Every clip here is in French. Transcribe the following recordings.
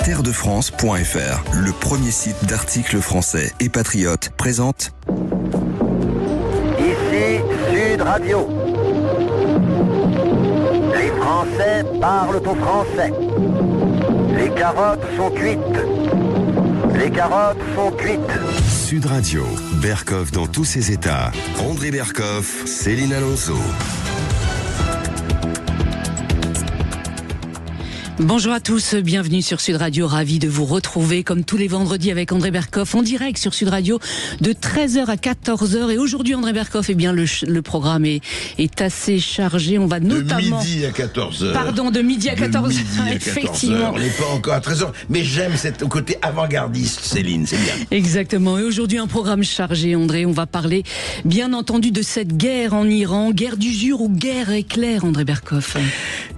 Terredefrance.fr, le premier site d'articles français et patriotes, présente Ici Sud Radio. Les Français parlent aux Français. Les carottes sont cuites. Les carottes sont cuites. Sud Radio, Berkoff dans tous ses états. André Berkoff, Céline Alonso. Bonjour à tous, bienvenue sur Sud Radio, ravi de vous retrouver comme tous les vendredis avec André Berkoff en direct sur Sud Radio de 13h à 14h. Et aujourd'hui André Berkoff, eh bien le programme est assez chargé, on va notamment... De midi à 14h. Pardon, de midi à 14h, effectivement. On n'est pas encore à 13h, mais j'aime ce côté avant-gardiste, Céline, c'est bien. Exactement, et aujourd'hui un programme chargé, André, on va parler bien entendu de cette guerre en Iran, guerre d'usure ou guerre éclair, André Berkoff.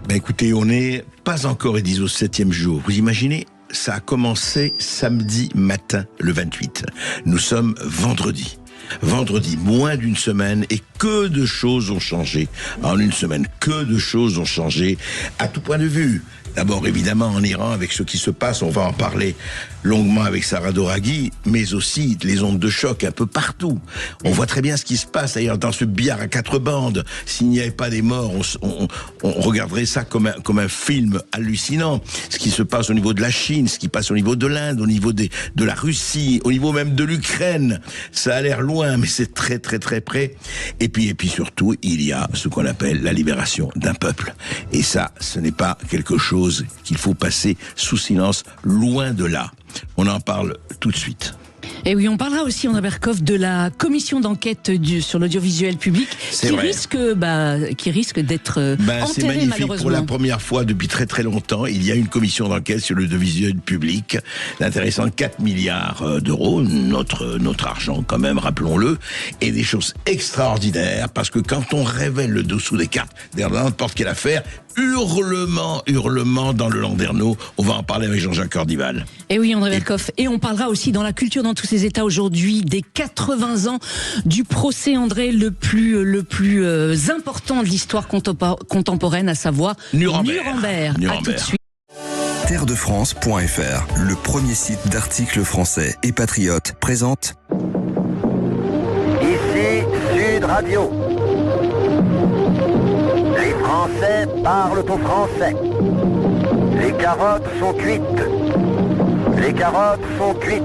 Ben écoutez, on n'est pas encore, ils disent, au 7e jour. Vous imaginez, ça a commencé samedi matin, le 28. Nous sommes vendredi. Vendredi, moins d'une semaine, et que de choses ont changé en une semaine. Que de choses ont changé à tout point de vue. D'abord, évidemment, en Iran, avec ce qui se passe, on va en parler longuement avec Sarah Doraghi, mais aussi les ondes de choc un peu partout. On voit très bien ce qui se passe, d'ailleurs, dans ce billard à 4 bandes. S'il n'y avait pas des morts, on regarderait ça comme un film hallucinant. Ce qui se passe au niveau de la Chine, ce qui passe au niveau de l'Inde, au niveau de la Russie, au niveau même de l'Ukraine. Ça a l'air loin, mais c'est très, très, très près. Et puis surtout, il y a ce qu'on appelle la libération d'un peuple. Et ça, ce n'est pas quelque chose qu'il faut passer sous silence, loin de là. On en parle tout de suite. Et oui, on parlera aussi, André Berkoff, de la commission d'enquête sur l'audiovisuel public qui risque d'être enterrée, c'est magnifique. malheureusement. Pour la première fois depuis très très longtemps, il y a une commission d'enquête sur l'audiovisuel public, intéressant 4 milliards d'euros, notre argent quand même, rappelons-le, et des choses extraordinaires, parce que quand on révèle le dessous des cartes, dans n'importe quelle affaire, hurlement dans le Landerneau. On va en parler avec Jean-Jacques Cordival. Et oui, André Berkoff. Et on parlera aussi dans la culture dans tous ces états aujourd'hui des 80 ans du procès, André, le plus important de l'histoire contemporaine, à savoir Nuremberg. À tout de suite. Terredefrance.fr, le premier site d'articles français et patriotes, présente Ici Sud Radio. Les Français parlent aux Français. Les carottes sont cuites. Les carottes sont cuites.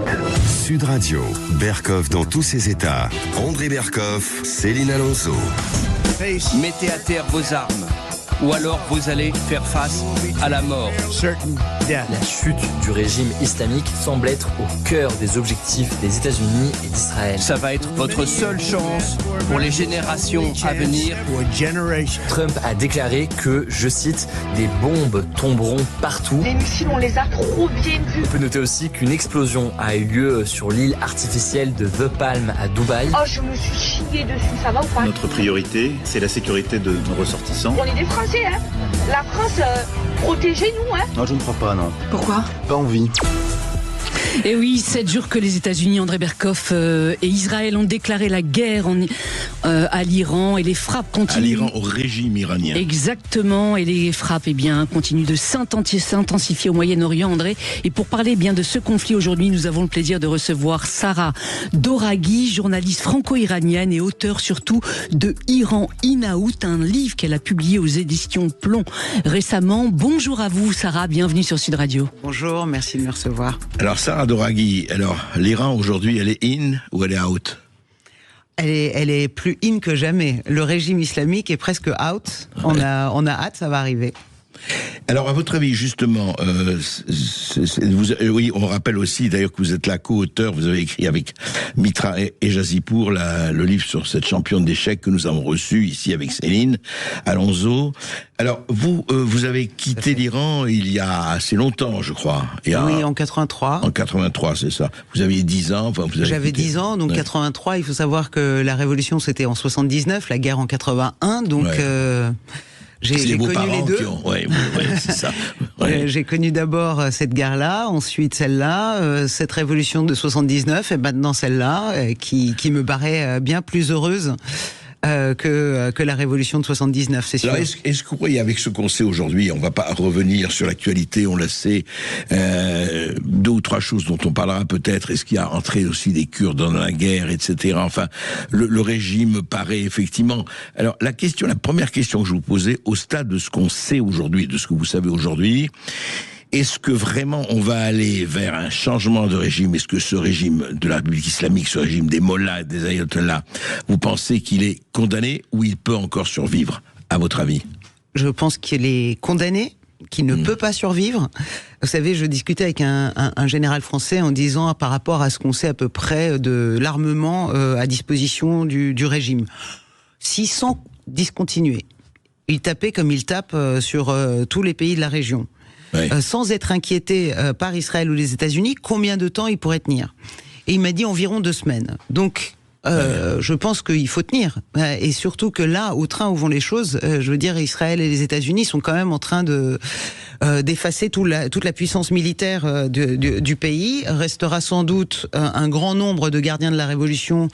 Sud Radio, Berkoff dans tous ses états. André Berkoff, Céline Alonso. Mettez à terre vos armes, ou alors vous allez faire face à la mort. La chute du régime islamique semble être au cœur des objectifs des États-Unis et d'Israël. Ça va être votre seule chance pour les générations à venir. Trump a déclaré que, je cite, des bombes tomberont partout. Les missiles, on les a trop bien vus. On peut noter aussi qu'une explosion a eu lieu sur l'île artificielle de The Palm à Dubaï. Oh, je me suis chiée dessus, ça va ou pas? Notre priorité, c'est la sécurité de nos ressortissants. On est des Français, hein. La France, protégez-nous, hein. Non, je ne crois pas, non. Pourquoi? Pas envie. Et oui, 7 jours que les États-Unis, André Berkoff, et Israël ont déclaré la guerre à l'Iran, et les frappes continuent. À l'Iran, au régime iranien. Exactement, et les frappes continuent de s'intensifier au Moyen-Orient, André. Et pour parler bien de ce conflit aujourd'hui, nous avons le plaisir de recevoir Sarah Doraghi, journaliste franco-iranienne et auteure surtout de Iran in Out, un livre qu'elle a publié aux éditions Plomb récemment. Bonjour à vous, Sarah, bienvenue sur Sud Radio. Bonjour, merci de me recevoir. Alors Sarah Doraghi, l'Iran aujourd'hui, elle est in ou elle est out? Elle est plus in que jamais. Le régime islamique est presque out. On a hâte, ça va arriver. Alors, à votre avis, justement, oui, on rappelle aussi, d'ailleurs, que vous êtes la co-auteur, vous avez écrit avec Mitra et Jazipour le livre sur cette championne d'échecs que nous avons reçu ici avec Céline Alonso. Alors, vous avez quitté l'Iran il y a assez longtemps, je crois. Oui, en 83. En 83, c'est ça. Vous aviez 10 ans. Enfin, J'avais 10 ans, donc 83. Il faut savoir que la révolution, c'était en 79, la guerre en 81, donc... J'ai connu les deux. C'est ça. J'ai connu d'abord cette guerre-là, ensuite celle-là, cette révolution de 79, et maintenant celle-là, qui me paraît bien plus heureuse que la révolution de 79, c'est sûr. Alors, est-ce que vous voyez, avec ce qu'on sait aujourd'hui, on ne va pas revenir sur l'actualité, on le sait, 2 ou 3 choses dont on parlera peut-être. Est-ce qu'il y a entré aussi des Kurdes dans la guerre, etc. Enfin, le régime paraît effectivement... Alors, la première question que je vous posais, au stade de ce qu'on sait aujourd'hui, de ce que vous savez aujourd'hui, est-ce que vraiment on va aller vers un changement de régime? Est-ce que ce régime de la République islamique, ce régime des mollahs, des ayatollahs, vous pensez qu'il est condamné ou il peut encore survivre, à votre avis? Je pense qu'il est condamné, qu'il ne peut pas survivre. Vous savez, je discutais avec un général français en disant, par rapport à ce qu'on sait à peu près de l'armement à disposition du régime, si sans discontinuer, il tapait comme il tape sur tous les pays de la région, sans être inquiété par Israël ou les États-Unis, combien de temps il pourrait tenir? Et il m'a dit environ 2 semaines. Donc, je pense qu'il faut tenir. Et surtout que là, au train où vont les choses, je veux dire, Israël et les États-Unis sont quand même en train d'effacer toute la puissance militaire du pays. Restera sans doute un grand nombre de gardiens de la Révolution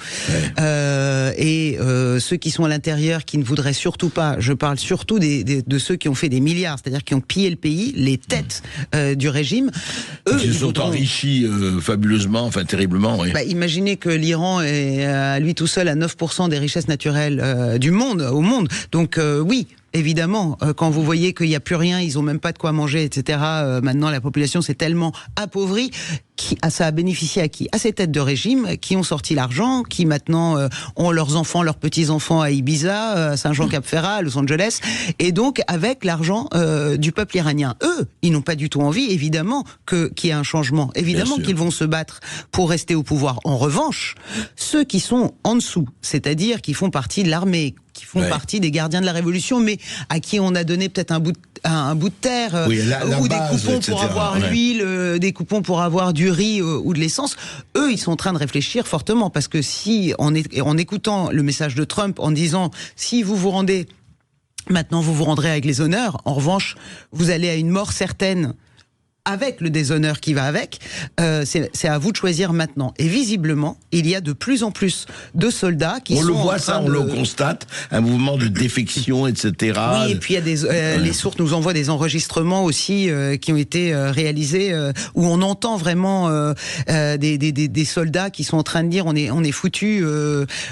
et ceux qui sont à l'intérieur qui ne voudraient surtout pas, je parle surtout de ceux qui ont fait des milliards, c'est-à-dire qui ont pillé le pays, les têtes du régime. Eux, ils se sont enrichis fabuleusement, enfin terriblement. Oui. Imaginez que l'Iran est à lui tout seul à 9% des richesses naturelles du monde, au monde. Donc oui, évidemment, quand vous voyez qu'il n'y a plus rien, ils n'ont même pas de quoi manger, etc. Maintenant, la population s'est tellement appauvrie. Ça a bénéficié à qui? À ces têtes de régime qui ont sorti l'argent, qui maintenant ont leurs enfants, leurs petits-enfants à Ibiza, à Saint-Jean-Cap-Ferrat, à Los Angeles, et donc avec l'argent du peuple iranien. Eux, ils n'ont pas du tout envie, évidemment, qu'il y ait un changement. Évidemment qu'ils vont se battre pour rester au pouvoir. En revanche, ceux qui sont en dessous, c'est-à-dire qui font partie de l'armée, qui font partie des gardiens de la Révolution, mais à qui on a donné peut-être un bout de terre, ou des coupons etc. pour avoir l'huile, des coupons pour avoir du riz ou de l'essence, eux, ils sont en train de réfléchir fortement, parce que si, en écoutant le message de Trump, en disant, si vous vous rendez, maintenant vous vous rendrez avec les honneurs, en revanche, vous allez à une mort certaine, avec le déshonneur qui va avec, c'est à vous de choisir maintenant. Et visiblement, il y a de plus en plus de soldats qui sont... On le voit ça, on le constate, un mouvement de défection, etc. Oui, et puis il y a les sources nous envoient des enregistrements aussi qui ont été réalisés, où on entend vraiment des soldats qui sont en train de dire on est foutus,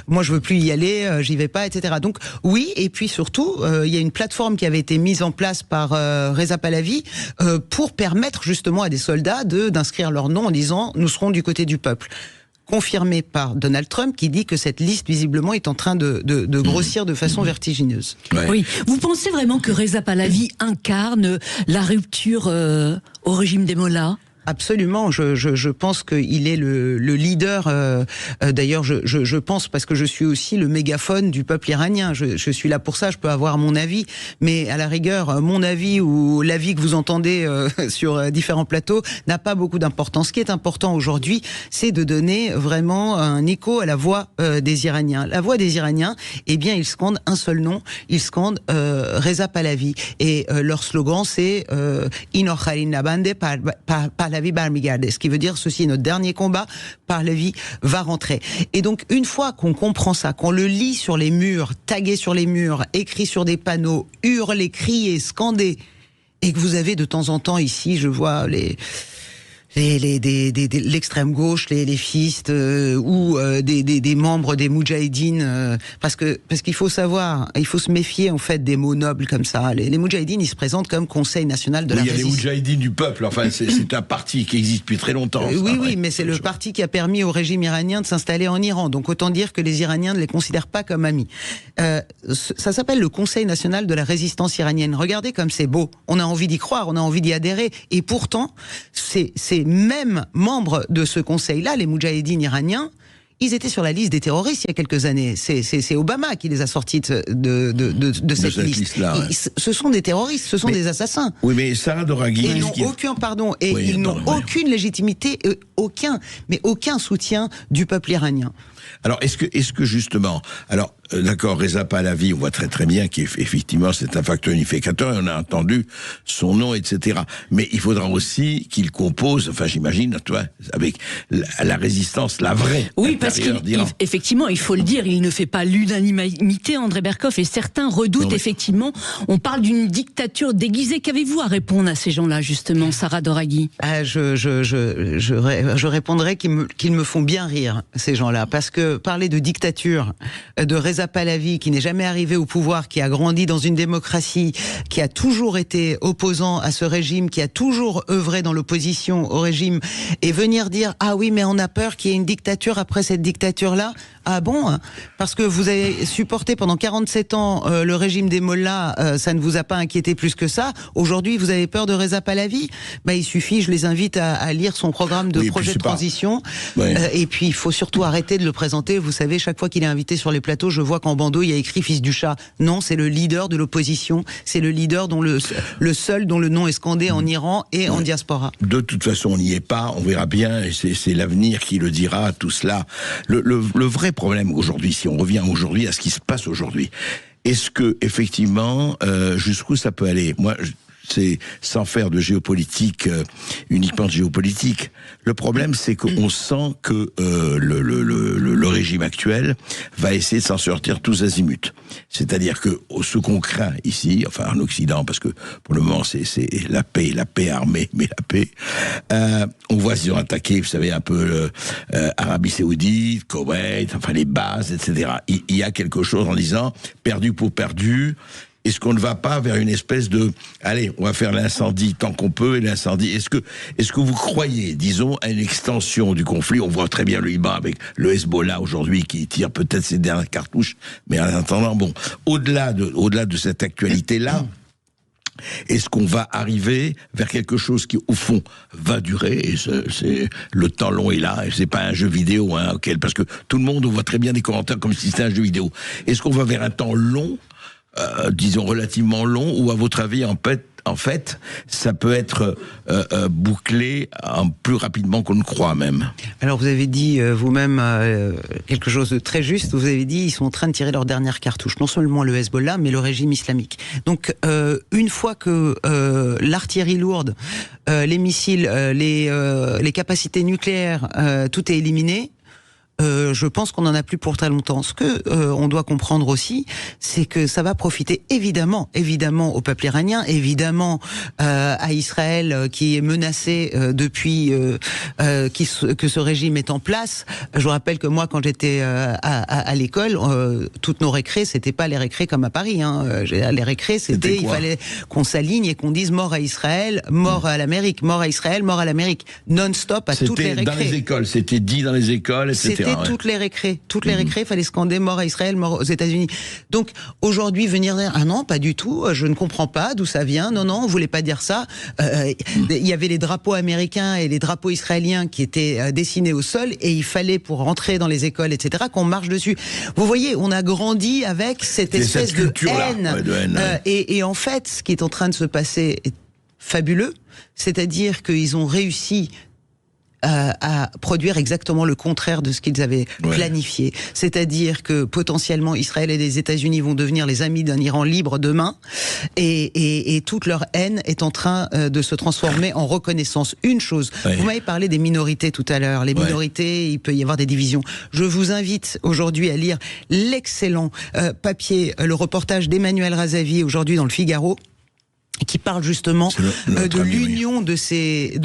moi je veux plus y aller, j'y vais pas, etc. Donc oui, et puis surtout, il y a une plateforme qui avait été mise en place par Reza Pahlavi pour permettre justement à des soldats d'inscrire leur nom en disant nous serons du côté du peuple. Confirmé par Donald Trump qui dit que cette liste visiblement est en train de grossir de façon vertigineuse. Oui. Vous pensez vraiment que Reza Pahlavi incarne la rupture au régime des mollahs ? Absolument, je pense qu'il est le leader. D'ailleurs, je pense parce que je suis aussi le mégaphone du peuple iranien. Je suis là pour ça. Je peux avoir mon avis, mais à la rigueur, mon avis ou l'avis que vous entendez sur différents plateaux n'a pas beaucoup d'importance. Ce qui est important aujourd'hui, c'est de donner vraiment un écho à la voix des Iraniens. La voix des Iraniens, eh bien, ils scandent un seul nom. Ils scandent Reza Pahlavi, et leur slogan c'est Inocharin Nabande Pahlavi Barmigarde, ce qui veut dire ceci est notre dernier combat, Pahlavi va rentrer. Et donc une fois qu'on comprend ça, qu'on le lit sur les murs, tagué sur les murs, écrit sur des panneaux, hurlé, crié, scandé, et que vous avez de temps en temps ici, je vois l'extrême gauche, les fistes ou des membres des Moudjahidines, parce qu'il faut savoir, il faut se méfier en fait des mots nobles comme ça. Les Moudjahidines, ils se présentent comme Conseil national de la résistance. Il y a les Moudjahidines du peuple. Enfin, c'est un parti qui existe depuis très longtemps. Oui, mais c'est le parti qui a permis au régime iranien de s'installer en Iran. Donc autant dire que les Iraniens ne les considèrent pas comme amis. Ça s'appelle le Conseil national de la résistance iranienne. Regardez comme c'est beau. On a envie d'y croire, on a envie d'y adhérer. Et pourtant, c'est même membres de ce conseil-là, les Moudjahidines iraniens, ils étaient sur la liste des terroristes il y a quelques années. C'est Obama qui les a sortis de cette liste. Ce sont des terroristes, ce sont des assassins. Oui, mais Sarah Doraghi... Ils n'ont aucune légitimité, aucun soutien du peuple iranien. Alors, est-ce que justement, alors, d'accord, Reza Pahlavi, on voit très très bien qu'effectivement c'est un facteur unificateur, et on a entendu son nom, etc. Mais il faudra aussi qu'il compose, enfin j'imagine, toi, avec la résistance, la vraie. Oui, parce qu'effectivement, il faut le dire, il ne fait pas l'unanimité, André Berkoff, et certains redoutent effectivement, on parle d'une dictature déguisée. Qu'avez-vous à répondre à ces gens-là, justement, Sarah Doraghi? Je répondrais qu'ils me font bien rire, ces gens-là, parce que parler de dictature, de Reza Pahlavi, qui n'est jamais arrivé au pouvoir, qui a grandi dans une démocratie, qui a toujours été opposant à ce régime, qui a toujours œuvré dans l'opposition au régime, et venir dire « Ah oui, mais on a peur qu'il y ait une dictature après cette dictature-là ». Ah bon, hein? Parce que vous avez supporté pendant 47 ans le régime des mollahs, ça ne vous a pas inquiété plus que ça. Aujourd'hui, vous avez peur de Reza Pahlavi? Il suffit, je les invite à lire son programme de projet de transition. Et puis, il faut surtout arrêter de le présenter. Vous savez, chaque fois qu'il est invité sur les plateaux, je vois qu'en bandeau, il y a écrit « Fils du chat ». Non, c'est le leader de l'opposition. C'est le leader dont le seul dont le nom est scandé en Iran et en diaspora. De toute façon, on n'y est pas. On verra bien. Et c'est l'avenir qui le dira, tout cela. Le vrai problème aujourd'hui, si on revient aujourd'hui à ce qui se passe aujourd'hui, est-ce que effectivement, jusqu'où ça peut aller? Moi, c'est sans faire de géopolitique, uniquement de géopolitique. Le problème, c'est qu'on sent que le régime actuel va essayer de s'en sortir tous azimuts. C'est-à-dire que ce qu'on craint ici, enfin en Occident, parce que pour le moment c'est la paix armée, mais la paix. On voit s'ils ont attaqué, vous savez, un peu Arabie Saoudite, Koweït, enfin les bases, etc. Il y a quelque chose en disant perdu pour perdu. Est-ce qu'on ne va pas vers une espèce de, allez, on va faire l'incendie tant qu'on peut, et l'incendie, est-ce que vous croyez, disons, à une extension du conflit? On voit très bien le Liban avec le Hezbollah aujourd'hui qui tire peut-être ses dernières cartouches, mais en attendant, bon, au-delà de cette actualité-là, est-ce qu'on va arriver vers quelque chose qui, au fond, va durer? Et c'est le temps long est là, et c'est pas un jeu vidéo, hein, parce que tout le monde, on voit très bien des commentaires comme si c'était un jeu vidéo. Est-ce qu'on va vers un temps long, disons relativement long, ou à votre avis, en fait, ça peut être bouclé plus rapidement qu'on ne croit même? Alors vous avez dit vous-même quelque chose de très juste. Vous avez dit ils sont en train de tirer leur dernière cartouche. Non seulement le Hezbollah, mais le régime islamique. Donc une fois que l'artillerie lourde, les missiles, les capacités nucléaires, tout est éliminé, je pense qu'on n'en a plus pour très longtemps. Ce que on doit comprendre aussi, c'est que ça va profiter évidemment au peuple iranien, évidemment à Israël qui est menacé depuis que ce régime est en place. Je vous rappelle que moi, quand j'étais à l'école, toutes nos récrés, c'était pas les récrés comme à Paris. Hein. Les récrés, c'était il fallait qu'on s'aligne et qu'on dise mort à Israël, mort à l'Amérique, mort à Israël, mort à l'Amérique, non-stop à toutes les récrés. C'était dans les écoles, c'était dit dans les écoles, etc. Toutes les récrés, il fallait scander mort à Israël, mort aux États-Unis. Donc aujourd'hui venir dire ah non pas du tout, je ne comprends pas d'où ça vient. Non, on voulait pas dire ça. Il y avait les drapeaux américains et les drapeaux israéliens qui étaient dessinés au sol et il fallait pour rentrer dans les écoles, etc. qu'on marche dessus. Vous voyez, on a grandi avec cette espèce de haine. Et en fait, ce qui est en train de se passer est fabuleux, c'est-à-dire qu'ils ont réussi à produire exactement le contraire de ce qu'ils avaient planifié. C'est-à-dire que potentiellement Israël et les États-Unis vont devenir les amis d'un Iran libre demain et toute leur haine est en train de se transformer en reconnaissance. Une chose, vous m'avez parlé des minorités tout à l'heure. Les minorités, il peut y avoir des divisions. Je vous invite aujourd'hui à lire l'excellent papier, le reportage d'Emmanuel Razavi aujourd'hui dans le Figaro, qui parle justement de l'union de ces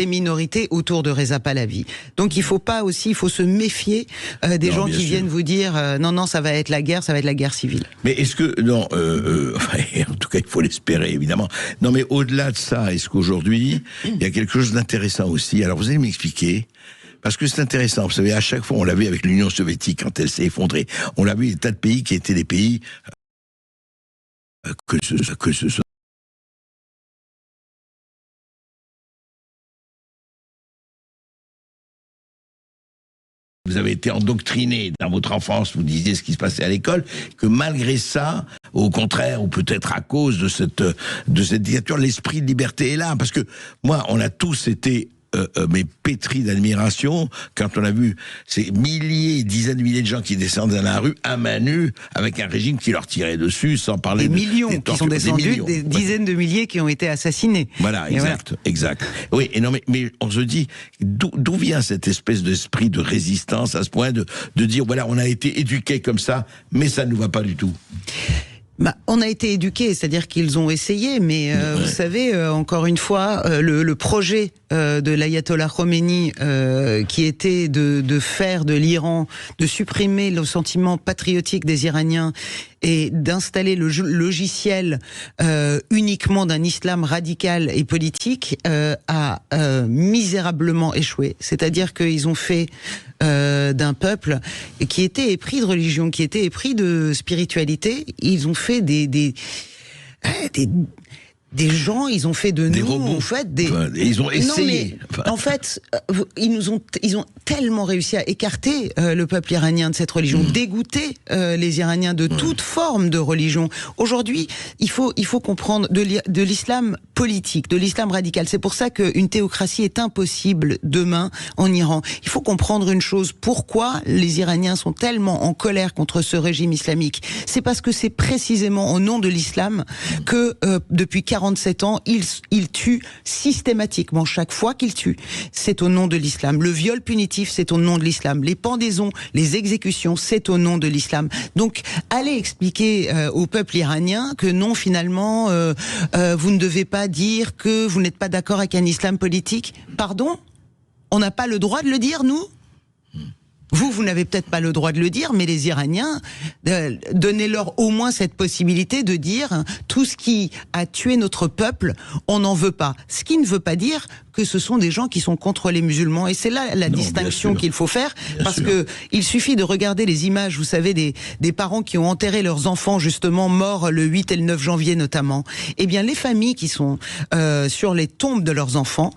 minorités autour de Reza Pahlavi. Donc il faut se méfier des gens qui viennent vous dire non ça va être la guerre civile. Mais est-ce que en tout cas il faut l'espérer évidemment. Non mais au-delà de ça, est-ce qu'aujourd'hui il y a quelque chose d'intéressant aussi? Alors vous allez m'expliquer. Parce que c'est intéressant, vous savez, à chaque fois on l'a vu avec l'Union soviétique quand elle s'est effondrée, on l'a vu des tas de pays qui étaient des pays que ce soit vous avez été endoctriné dans votre enfance, vous disiez ce qui se passait à l'école, que malgré ça, au contraire, ou peut-être à cause de cette dictature, l'esprit de liberté est là. Parce que moi, on a tous été mais pétri d'admiration quand on a vu ces milliers, dizaines de milliers de gens qui descendent dans la rue à main nue avec un régime qui leur tirait dessus, sans parler des millions qui sont descendus, des dizaines de milliers qui ont été assassinés. Voilà, exact. Oui, et non, mais on se dit d'où vient cette espèce d'esprit de résistance à ce point de dire voilà, on a été éduqués comme ça, mais ça ne nous va pas du tout. On a été éduqués, c'est-à-dire qu'ils ont essayé, mais vous savez, encore une fois, le projet de l'ayatollah Khomeini, qui était de faire de l'Iran, de supprimer le sentiment patriotique des Iraniens et d'installer le logiciel uniquement d'un islam radical et politique, a misérablement échoué. C'est-à-dire qu'ils ont fait d'un peuple qui était épris de religion, qui était épris de spiritualité, ils ont fait des gens, ils ont fait de des nous, robots. en fait, ils ont essayé. Non, mais, en fait, ils ont tellement réussi à écarter le peuple iranien de cette religion, dégoûter les Iraniens de toute forme de religion. Aujourd'hui, il faut comprendre de l'islam politique, de l'islam radical. C'est pour ça qu'une théocratie est impossible demain en Iran. Il faut comprendre une chose. Pourquoi les Iraniens sont tellement en colère contre ce régime islamique? C'est parce que c'est précisément au nom de l'islam que depuis 47 ans, ils tuent systématiquement. Chaque fois qu'ils tuent, c'est au nom de l'islam. Le viol punitif, c'est au nom de l'islam. Les pendaisons, les exécutions, c'est au nom de l'islam. Donc, allez expliquer au peuple iranien que non, finalement, vous ne devez pas dire que vous n'êtes pas d'accord avec un islam politique. Pardon ? On n'a pas le droit de le dire, nous ? Vous n'avez peut-être pas le droit de le dire, mais les Iraniens, donnez-leur au moins cette possibilité de dire tout ce qui a tué notre peuple, on n'en veut pas. Ce qui ne veut pas dire que ce sont des gens qui sont contre les musulmans. Et c'est là la distinction qu'il faut faire, parce que il suffit de regarder les images, vous savez, des parents qui ont enterré leurs enfants, justement, morts le 8 et le 9 janvier notamment. Eh bien, les familles qui sont sur les tombes de leurs enfants,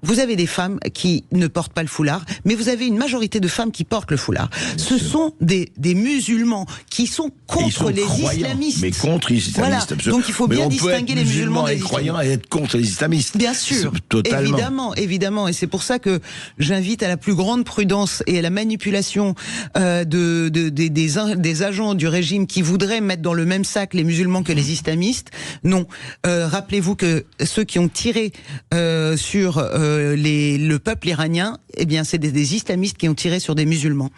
vous avez des femmes qui ne portent pas le foulard, mais vous avez une majorité de femmes qui portent le foulard. Ce sont des musulmans qui sont contre les islamistes. Mais contre les islamistes, voilà. absolument. Donc il faut bien distinguer les musulmans des croyants et être contre les islamistes. Bien sûr, totalement. Évidemment. Et c'est pour ça que j'invite à la plus grande prudence et à la manipulation des agents du régime qui voudraient mettre dans le même sac les musulmans que les islamistes. Non. Rappelez-vous que ceux qui ont tiré sur le peuple iranien, eh bien, c'est des islamistes qui ont tiré sur des musulmans.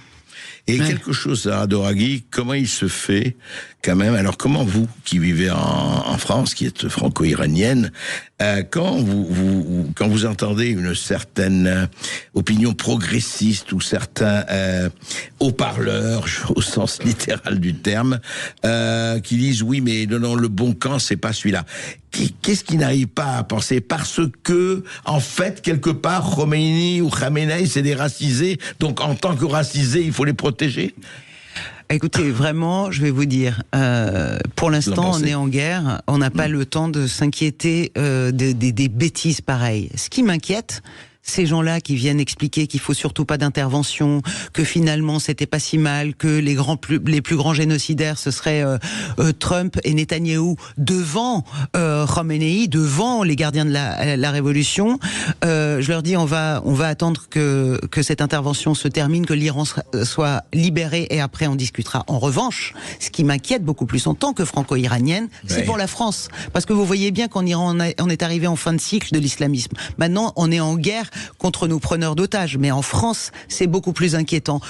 Et quelque chose, Sarah Doraghi, comment il se fait quand même, alors comment vous, qui vivez en France, qui êtes franco-iranienne, quand vous entendez une certaine opinion progressiste ou certains haut-parleurs, au sens littéral du terme, qui disent oui, mais non, le bon camp, c'est pas celui-là. Qu'est-ce qui n'arrive pas à penser? Parce que, en fait, quelque part, Khomeini ou Khamenei, c'est des racisés, donc en tant que racisés, il faut les protéger. Écoutez, vraiment, je vais vous dire, pour l'instant, on est en guerre, on n'a pas le temps de s'inquiéter des bêtises pareilles. Ce qui m'inquiète, ces gens-là qui viennent expliquer qu'il faut surtout pas d'intervention, que finalement c'était pas si mal, que les plus grands génocidaires ce serait Trump et Netanyahou devant Khomeini, devant les gardiens de la révolution. Je leur dis on va attendre que cette intervention se termine, que l'Iran soit libéré et après on discutera. En revanche, ce qui m'inquiète beaucoup plus en tant que franco-iranienne, c'est pour la France, parce que vous voyez bien qu'en Iran on est arrivé en fin de cycle de l'islamisme. Maintenant on est en guerre contre nos preneurs d'otages. Mais en France, c'est beaucoup plus inquiétant.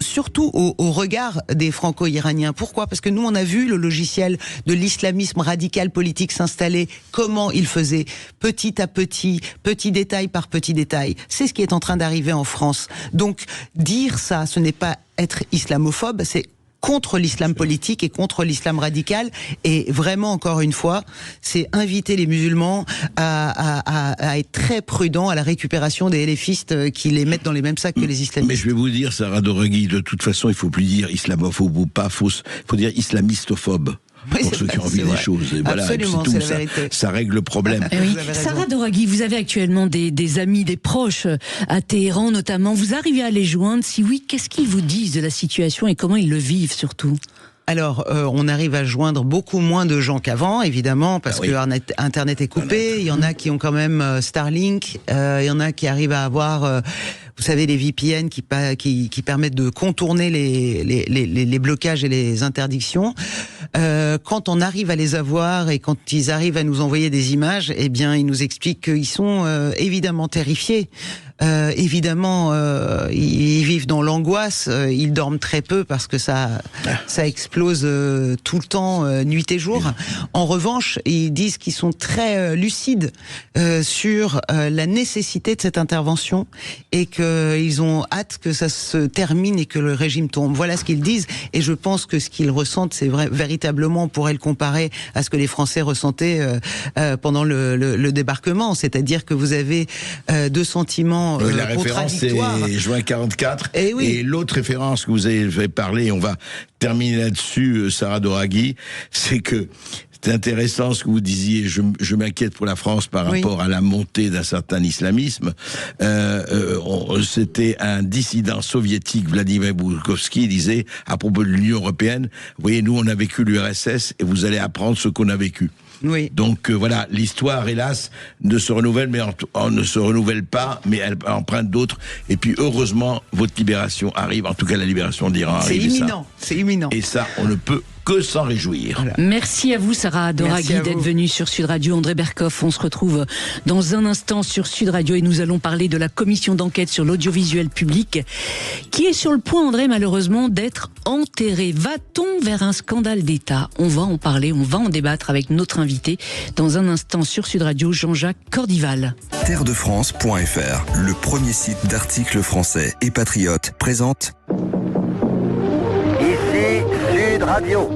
Surtout au regard des franco-iraniens. Pourquoi? Parce que nous, on a vu le logiciel de l'islamisme radical politique s'installer, comment il faisait, petit à petit, petit détail par petit détail. C'est ce qui est en train d'arriver en France. Donc, dire ça, ce n'est pas être islamophobe, c'est contre l'islam politique et contre l'islam radical. Et vraiment, encore une fois, c'est inviter les musulmans à être très prudents à la récupération des LFistes qui les mettent dans les mêmes sacs que les islamistes. Mais je vais vous dire, Sarah Doraghi, de toute façon, il ne faut plus dire islamophobe ou pas, il faut dire islamistophobe. Oui, pour ceux qui ont envie des choses. Et voilà, absolument, c'est tout, la vérité. Ça règle le problème. Oui. Sarah Doraghi, vous avez actuellement des amis, des proches à Téhéran notamment. Vous arrivez à les joindre? Si oui, qu'est-ce qu'ils vous disent de la situation et comment ils le vivent surtout? Alors, on arrive à joindre beaucoup moins de gens qu'avant, évidemment, parce que Internet est coupé. Il y en a qui ont quand même Starlink. Il y en a qui arrivent à avoir, vous savez, les VPN qui permettent de contourner les blocages et les interdictions. Quand on arrive à les avoir et quand ils arrivent à nous envoyer des images, eh bien, ils nous expliquent qu'ils sont évidemment terrifiés. Évidemment, ils vivent dans l'angoisse. Ils dorment très peu parce que ça explose tout le temps, nuit et jour. En revanche, ils disent qu'ils sont très lucides sur la nécessité de cette intervention et qu'ils ont hâte que ça se termine et que le régime tombe. Voilà ce qu'ils disent. Et je pense que ce qu'ils ressentent, c'est véritablement, on pourrait le comparer à ce que les Français ressentaient pendant le débarquement. C'est-à-dire que vous avez deux sentiments la référence, c'est juin 44. Et l'autre référence que vous avez parlé, on va terminer là-dessus, Sarah Doraghi, c'est que c'est intéressant ce que vous disiez. Je m'inquiète pour la France par rapport à la montée d'un certain islamisme. C'était un dissident soviétique, Vladimir Bourkovski, disait à propos de l'Union européenne, vous voyez, nous on a vécu l'URSS et vous allez apprendre ce qu'on a vécu. Oui. Donc voilà, l'histoire, hélas, ne se renouvelle, mais ne se renouvelle pas, mais elle emprunte d'autres. Et puis heureusement, votre libération arrive, en tout cas la libération d'Iran arrive. C'est imminent. Et ça, on ne peut que s'en réjouir. Voilà. Merci à vous, Sarah Doraghi, d'être venue sur Sud Radio. André Berkoff, on se retrouve dans un instant sur Sud Radio et nous allons parler de la commission d'enquête sur l'audiovisuel public qui est sur le point, André, malheureusement, d'être enterrée. Va-t-on vers un scandale d'État? On va en parler, on va en débattre avec notre invité dans un instant sur Sud Radio, Jean-Jacques Cordival. Terredefrance.fr, le premier site d'articles français et patriotes, présente Ici Sud Radio.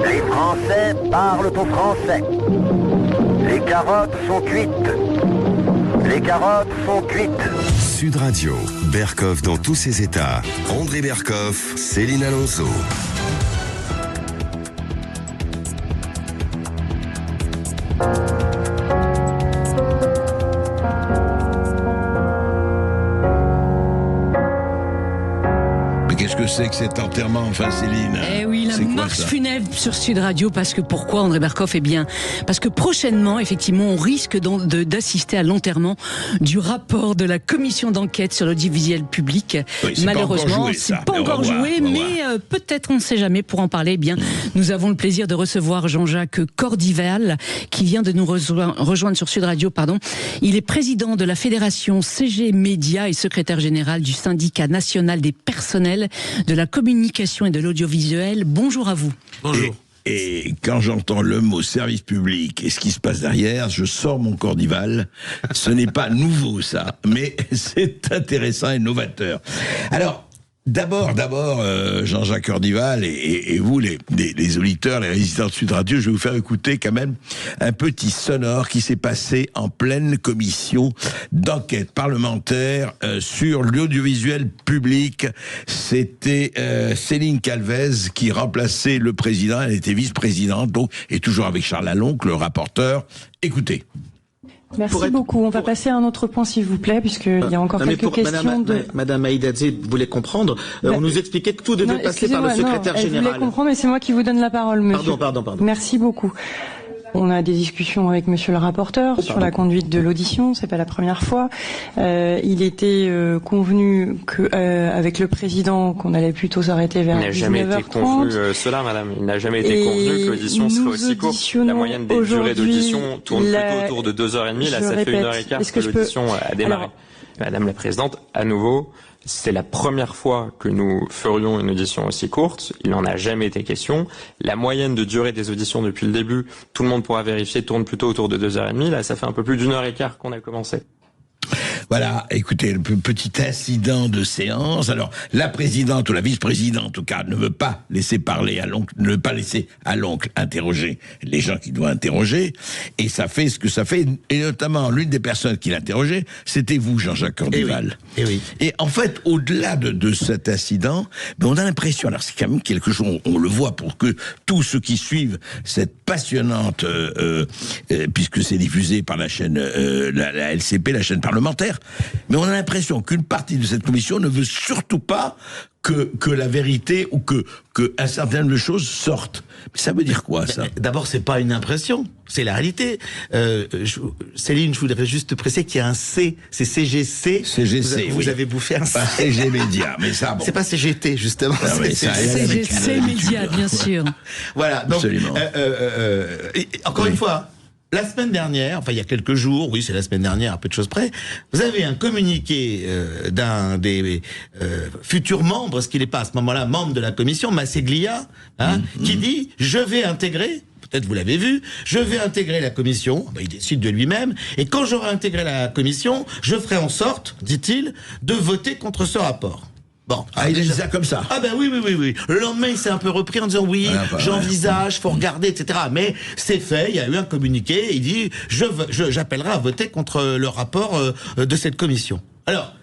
Les Français parlent au français. Les carottes sont cuites. Les carottes sont cuites. Sud Radio, Berkoff dans tous ses états. André Berkoff, Céline Alonso. Qu'est-ce que c'est que cet enterrement, enfin, Céline? Eh oui, la marche funèbre sur Sud Radio, parce que pourquoi, André Berkoff? Eh bien, parce que prochainement, effectivement, on risque d'assister à l'enterrement du rapport de la commission d'enquête sur l'audiovisuel public. Oui, malheureusement, c'est pas encore joué, mais peut-être, on ne sait jamais. Pour en parler, eh bien, nous avons le plaisir de recevoir Jean-Jacques Cordival, qui vient de nous rejoindre sur Sud Radio, pardon. Il est président de la fédération CG Média et secrétaire général du syndicat national des personnels de la communication et de l'audiovisuel. Bonjour à vous. Bonjour. Et quand j'entends le mot service public et ce qui se passe derrière, je sors mon Cordival. Ce n'est pas nouveau ça, mais c'est intéressant et novateur. Alors, D'abord, Jean-Jacques Cordival et vous, les auditeurs, les résidents de Sud Radio, je vais vous faire écouter quand même un petit sonore qui s'est passé en pleine commission d'enquête parlementaire sur l'audiovisuel public. C'était Céline Calvez qui remplaçait le président, elle était vice-présidente, donc, et toujours avec Charles Lalonde, le rapporteur. Écoutez. Merci beaucoup. On va passer à un autre point, s'il vous plaît, puisqu'il y a encore quelques questions. Madame Aïdadze voulait comprendre. On nous expliquait que tout devait passer par le secrétaire général. Je voulais comprendre, mais c'est moi qui vous donne la parole, monsieur. Pardon. Merci beaucoup. On a des discussions avec monsieur le rapporteur sur la conduite de l'audition, c'est pas la première fois. Il était convenu que avec le président qu'on allait plutôt s'arrêter vers 19h30. Il n'a jamais été convenu cela, madame. Il n'a jamais été convenu que l'audition serait aussi courte. La moyenne des durées d'audition tourne plutôt autour de 2h30. Là, ça fait 1h15 que l'audition a démarré. Madame la présidente, à nouveau, c'est la première fois que nous ferions une audition aussi courte. Il n'en a jamais été question. La moyenne de durée des auditions depuis le début, tout le monde pourra vérifier, tourne plutôt autour de 2h30. Là, ça fait un peu plus d'1h15 qu'on a commencé. Voilà, écoutez, le petit incident de séance. Alors, la présidente ou la vice-présidente, en tout cas, ne veut pas laisser parler à l'oncle, ne veut pas laisser à l'oncle interroger les gens qu'il doit interroger. Et ça fait ce que ça fait. Et notamment, l'une des personnes qui l'interrogeait, c'était vous, Jean-Jacques Cordival. Et en fait, au-delà de cet incident, on a l'impression, alors c'est quand même quelque chose, on le voit pour que tous ceux qui suivent cette passionnante, puisque c'est diffusé par la chaîne, la LCP, la chaîne parlementaire, mais on a l'impression qu'une partie de cette commission ne veut surtout pas que la vérité ou que un certain nombre de choses sortent. Mais ça veut dire quoi, ça? D'abord, c'est pas une impression, c'est la réalité. Céline, je voudrais juste préciser qu'il y a un C, c'est CGC. CGC, vous avez bouffé un C. Pas CG Média, mais ça, bon. C'est pas CGT, justement. Ah oui, CGC Média, bien sûr. Voilà, donc, absolument. Encore une fois, la semaine dernière, enfin il y a quelques jours, oui c'est la semaine dernière, à peu de choses près, vous avez un communiqué d'un des futurs membres, ce qu'il n'est pas à ce moment-là membre de la commission, Masseglia, qui dit « Je vais intégrer », peut-être vous l'avez vu, « Je vais intégrer la commission », il décide de lui-même, « et quand j'aurai intégré la commission, je ferai en sorte, dit-il, de voter contre ce rapport ». Bon, il a dit ça comme ça. Ah ben oui. Le lendemain, il s'est un peu repris en disant oui, j'envisage, faut regarder, etc. Mais c'est fait, il y a eu un communiqué, il dit j'appellerai à voter contre le rapport de cette commission. Alors,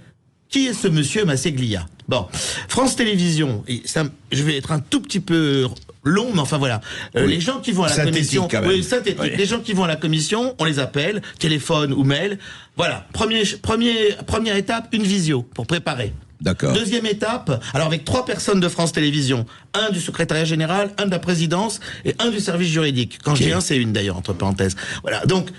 qui est ce monsieur Masseglia? Bon, France Télévisions, je vais être un tout petit peu long, mais enfin voilà. Les gens qui vont à la commission, les gens qui vont à la commission, on les appelle, téléphone ou mail. Voilà, première étape, une visio pour préparer. D'accord. Deuxième étape, alors avec 3 personnes de France Télévisions, un du secrétariat général, un de la présidence et un du service juridique. Quand je dis un, c'est une d'ailleurs, entre parenthèses. Voilà, donc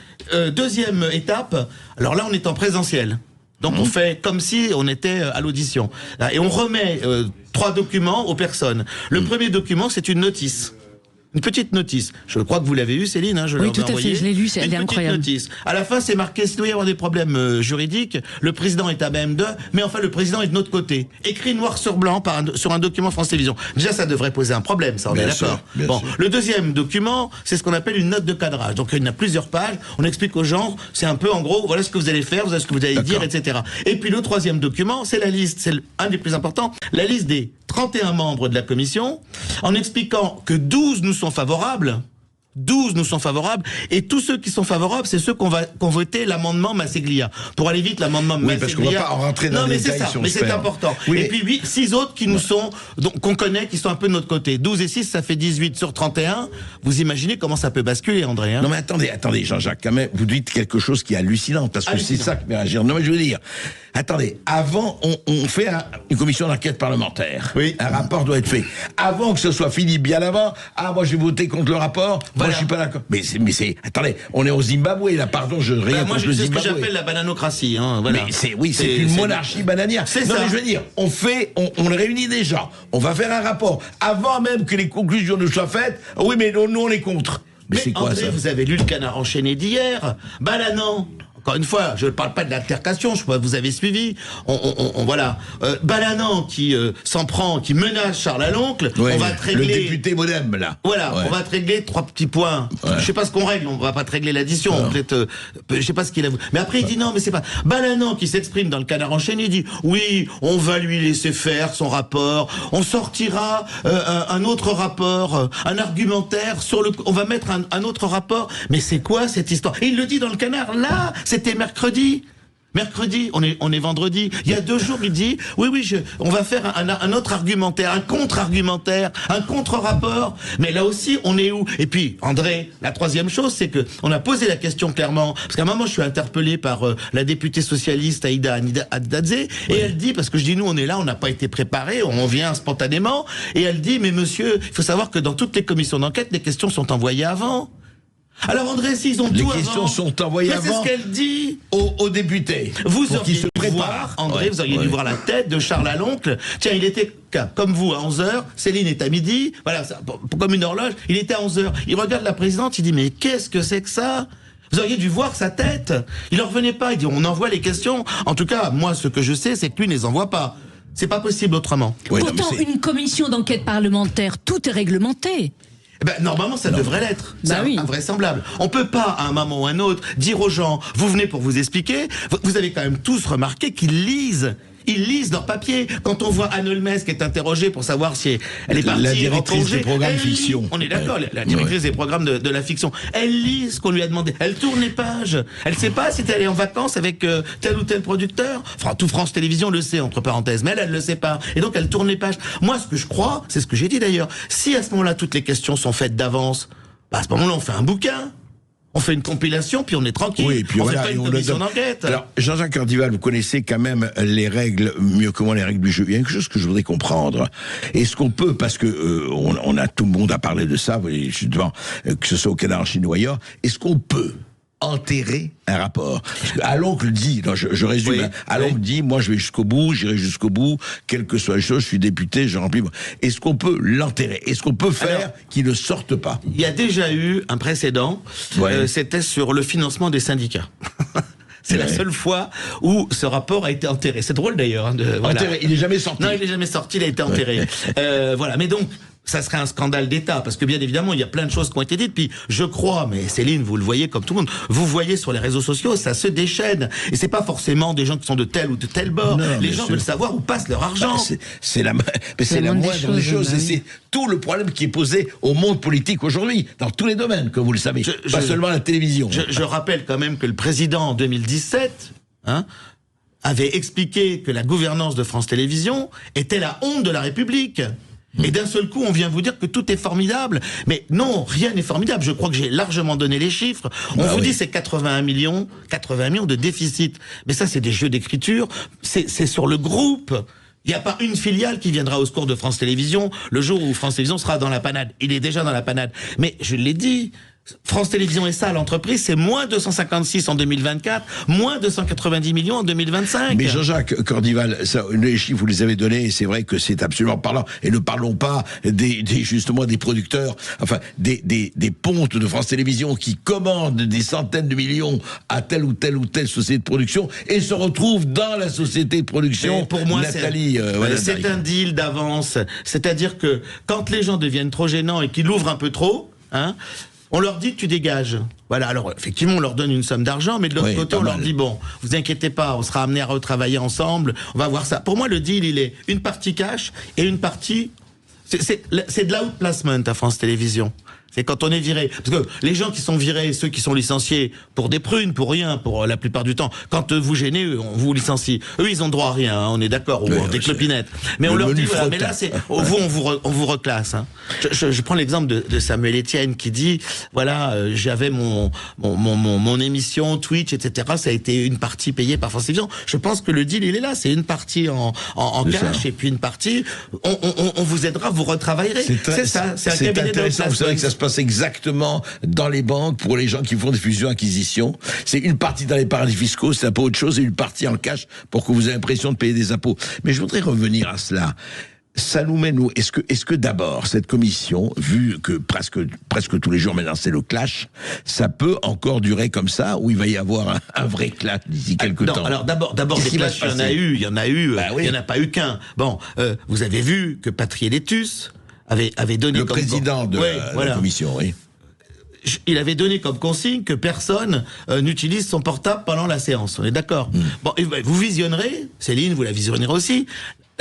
deuxième étape, alors là on est en présentiel. Donc on fait comme si on était à l'audition. Et on remet 3 documents aux personnes. Le premier document, c'est une notice. Une petite notice. Je crois que vous l'avez eu, Céline. Oui, tout à fait. Je l'ai lu. Elle est incroyable. Une petite notice. À la fin, c'est marqué s'il doit y avoir des problèmes juridiques. Le président est à BM2, mais enfin le président est de notre côté. Écrit noir sur blanc sur un document France Télévisions. Déjà, ça devrait poser un problème. Ça, on est d'accord. Bon, le deuxième document, c'est ce qu'on appelle une note de cadrage. Donc il y en a plusieurs pages. On explique aux gens. C'est un peu en gros. Voilà ce que vous allez faire. Voilà ce que vous allez dire, etc. Et puis le troisième document, c'est la liste. C'est un des plus importants. La liste des 31 membres de la commission, en expliquant que 12 nous sont favorables. 12 nous sont favorables, et tous ceux qui sont favorables, c'est ceux qui ont voté l'amendement Masseglia. Pour aller vite, l'amendement Masseglia... parce qu'on va pas en rentrer dans les détails. Mais c'est important. Oui. Et puis 6 autres qui nous sont, qu'on connaît, qui sont un peu de notre côté. 12 et 6, ça fait 18 sur 31. Vous imaginez comment ça peut basculer, André, hein? Non mais attendez, Jean-Jacques, quand même, vous dites quelque chose qui est hallucinant, parce que c'est ça qui me fait réagir. Non mais je veux dire, attendez, avant, on fait une commission d'enquête parlementaire. Oui. Un rapport doit être fait. Avant que ce soit fini, bien avant, moi je vais voter contre le rapport, moi je suis pas d'accord. Mais c'est, attendez, on est au Zimbabwe, là, pardon, je rien contre le Zimbabwe. C'est ce que j'appelle la bananocratie, hein, voilà. Mais c'est une monarchie bananière. C'est ça. Non, mais je veux dire, on réunit des gens, on va faire un rapport, avant même que les conclusions ne soient faites, oui, mais nous on est contre. Mais c'est quoi, André, ça? Vous avez lu le Canard enchaîné d'hier, Balanan. Encore une fois, je ne parle pas de l'altercation, je crois que vous avez suivi. Voilà. Balanan qui s'en prend, qui menace Charles Aloncle. Ouais, on va te régler. Le député modem, là. Voilà, on va te régler 3 petits points. Ouais. Je sais pas ce qu'on règle, on va pas te régler l'addition. Peut-être, je sais pas ce qu'il a. Mais après il dit non, mais c'est pas. Balanan qui s'exprime dans le Canard enchaîné, il dit oui, on va lui laisser faire son rapport. On sortira un autre rapport, un argumentaire sur le. On va mettre un autre rapport. Mais c'est quoi cette histoire? Et il le dit dans le Canard là. C'était mercredi. Mercredi, on est vendredi. Il y a 2 jours, il dit oui, on va faire un autre argumentaire, un contre-argumentaire, un contre-rapport. Mais là aussi, on est où? Et puis, André, la troisième chose, c'est que on a posé la question clairement, parce qu'à un moment, je suis interpellé par la députée socialiste Aïda Haddadze, et elle dit, parce que je dis nous, on est là, on n'a pas été préparé, on vient spontanément, et elle dit mais monsieur, il faut savoir que dans toutes les commissions d'enquête, les questions sont envoyées avant. Alors André, s'ils ont tout avant... Les questions sont envoyées avant... C'est ce qu'elle dit aux députés. Vous auriez dû voir, André, vous auriez dû voir la tête de Charles Aloncle. Tiens, il était comme vous à 11h, Céline est à midi, voilà, comme une horloge, il était à 11h. Il regarde la présidente, il dit mais qu'est-ce que c'est que ça? Vous auriez dû voir sa tête. Il ne revenait pas, il dit on envoie les questions. En tout cas, moi ce que je sais, c'est que lui ne les envoie pas. C'est pas possible autrement. Oui, pourtant, une commission d'enquête parlementaire, tout est réglementé. Normalement, ça devrait l'être. C'est invraisemblable. On peut pas, à un moment ou à un autre, dire aux gens, vous venez pour vous expliquer. Vous avez quand même tous remarqué qu'ils lisent. Ils lisent leur papier. Quand on voit Anne Olmès qui est interrogée pour savoir si elle est partie, la directrice des programmes fiction. On est d'accord, la directrice des programmes de la fiction. Elle lit ce qu'on lui a demandé. Elle tourne les pages. Elle sait pas si elle est en vacances avec tel ou tel producteur. Enfin, tout France Télévisions le sait, entre parenthèses. Mais elle le sait pas. Et donc, elle tourne les pages. Moi, ce que je crois, c'est ce que j'ai dit d'ailleurs. Si à ce moment-là, toutes les questions sont faites d'avance, à ce moment-là, on fait un bouquin. On fait une compilation, puis on est tranquille. Oui, puis on voilà, fait pas une commission d'enquête. Alors, Jean-Jacques Cordival, vous connaissez quand même les règles, mieux que moi, les règles du jeu. Il y a quelque chose que je voudrais comprendre. Est-ce qu'on peut, parce que on a tout le monde à parler de ça, justement, que ce soit au Canada, en Chine ou ailleurs, est-ce qu'on peut enterrer un rapport? Parce que Alloncle dit, non, je résume, oui, Alloncle dit, moi je vais jusqu'au bout, j'irai jusqu'au bout, quelles que soient les choses, je suis député, je remplis. Est-ce qu'on peut l'enterrer? Est-ce qu'on peut faire qu'il ne sorte pas? Il y a déjà eu un précédent, c'était sur le financement des syndicats. C'est la seule fois où ce rapport a été enterré. C'est drôle d'ailleurs. Enterré, il n'est jamais sorti. Non, il n'est jamais sorti, il a été enterré. Voilà, mais donc, ça serait un scandale d'État, parce que bien évidemment, il y a plein de choses qui ont été dites, puis je crois, mais Céline, vous le voyez comme tout le monde, vous voyez sur les réseaux sociaux, ça se déchaîne, et c'est pas forcément des gens qui sont de tel ou de tel bord, les gens veulent savoir où passe leur argent. C'est la moindre des choses, et c'est tout le problème qui est posé au monde politique aujourd'hui, dans tous les domaines, comme vous le savez, pas seulement la télévision. Je rappelle quand même que le président, en 2017, avait expliqué que la gouvernance de France Télévisions était la honte de la République. Et d'un seul coup, on vient vous dire que tout est formidable. Mais non, rien n'est formidable. Je crois que j'ai largement donné les chiffres. On vous dit c'est 81 millions de déficit. Mais ça, c'est des jeux d'écriture. C'est sur le groupe. Il n'y a pas une filiale qui viendra au secours de France Télévisions le jour où France Télévisions sera dans la panade. Il est déjà dans la panade. Mais je l'ai dit, France Télévisions et ça, l'entreprise, c'est moins 256 en 2024, moins 290 millions en 2025. Mais Jean-Jacques Cordival, les chiffres, vous les avez donnés, et c'est vrai que c'est absolument parlant. Et ne parlons pas justement des producteurs, enfin, des pontes de France Télévisions qui commandent des centaines de millions à telle ou telle société de production et se retrouvent dans la société de production. Et pour moi, c'est un deal d'avance. C'est-à-dire que quand les gens deviennent trop gênants et qu'ils l'ouvrent un peu trop, on leur dit que tu dégages. Voilà, alors effectivement, on leur donne une somme d'argent, mais de l'autre côté, on leur dit, bon, vous inquiétez pas, on sera amené à retravailler ensemble, on va voir ça. Pour moi, le deal, il est une partie cash et une partie... C'est de l'outplacement à France Télévisions. C'est quand on est viré. Parce que les gens qui sont virés, ceux qui sont licenciés pour des prunes, pour rien, pour la plupart du temps, quand vous gênez, on vous licencie. Eux, ils ont droit à rien, on est d'accord, ou des clopinettes. Mais on leur dit, voilà, mais là, c'est, on vous reclasse. Je prends l'exemple de Samuel Etienne qui dit, voilà, j'avais mon émission Twitch, etc. Ça a été une partie payée par France Télévisions. Je pense que le deal, il est là. C'est une partie en cash et puis une partie, on vous aidera, vous retravaillerez. C'est ça, c'est un cabinet de vous savez que ça se passe exactement dans les banques pour les gens qui font des fusions-acquisitions. C'est une partie dans les paradis fiscaux, c'est un peu autre chose, et une partie en cash pour que vous ayez l'impression de payer des impôts. Mais je voudrais revenir à cela. Ça nous mène où? Est-ce que d'abord, cette commission, vu que presque tous les jours maintenant c'est le clash, ça peut encore durer comme ça, ou il va y avoir un vrai clash d'ici quelques temps? Alors d'abord des clashs, il y en a eu, il n'y en a pas eu qu'un. Bon, vous avez vu que Patriélétus avait donné le président de la commission, oui. Il avait donné comme consigne que personne n'utilise son portable pendant la séance. On est d'accord? Bon, vous visionnerez, Céline, vous la visionnerez aussi.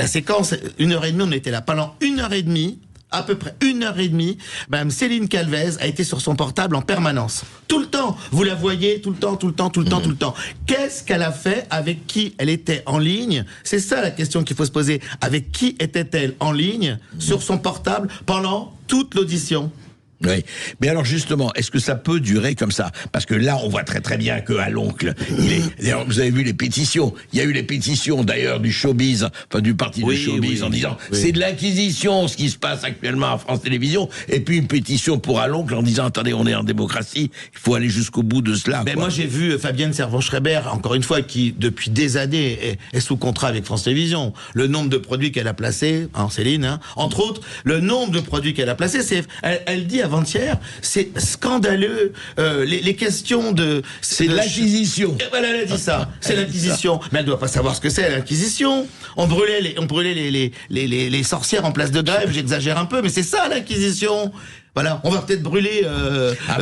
La séquence, 1h30, on était là. Pendant 1h30, à peu près 1h30, Mme Céline Calvez a été sur son portable en permanence. Tout le temps. Vous la voyez tout le temps. Qu'est-ce qu'elle a fait? Avec qui elle était en ligne? C'est ça la question qu'il faut se poser. Avec qui était-elle en ligne sur son portable pendant toute l'audition? Oui, mais alors justement, est-ce que ça peut durer comme ça? Parce que là, on voit très très bien que à l'oncle, d'ailleurs, vous avez vu les pétitions. Il y a eu les pétitions d'ailleurs du showbiz, enfin du parti de showbiz, en disant c'est de l'inquisition ce qui se passe actuellement à France Télévisions. Et puis une pétition pour à l'oncle en disant attendez, on est en démocratie, il faut aller jusqu'au bout de cela. Mais moi j'ai vu Fabienne Servan-Schreiber, encore une fois, qui depuis des années est sous contrat avec France Télévisions. Le nombre de produits qu'elle a placés, Céline, entre autres, le nombre de produits qu'elle a placés, elle dit avant-hier, c'est scandaleux. Les questions de... C'est de l'acquisition. Voilà, elle a dit ça. C'est l'acquisition. Mais elle doit pas savoir ce que c'est, l'inquisition. On brûlait les sorcières en place de grève, j'exagère un peu, mais c'est ça l'inquisition. Voilà, on va peut-être brûler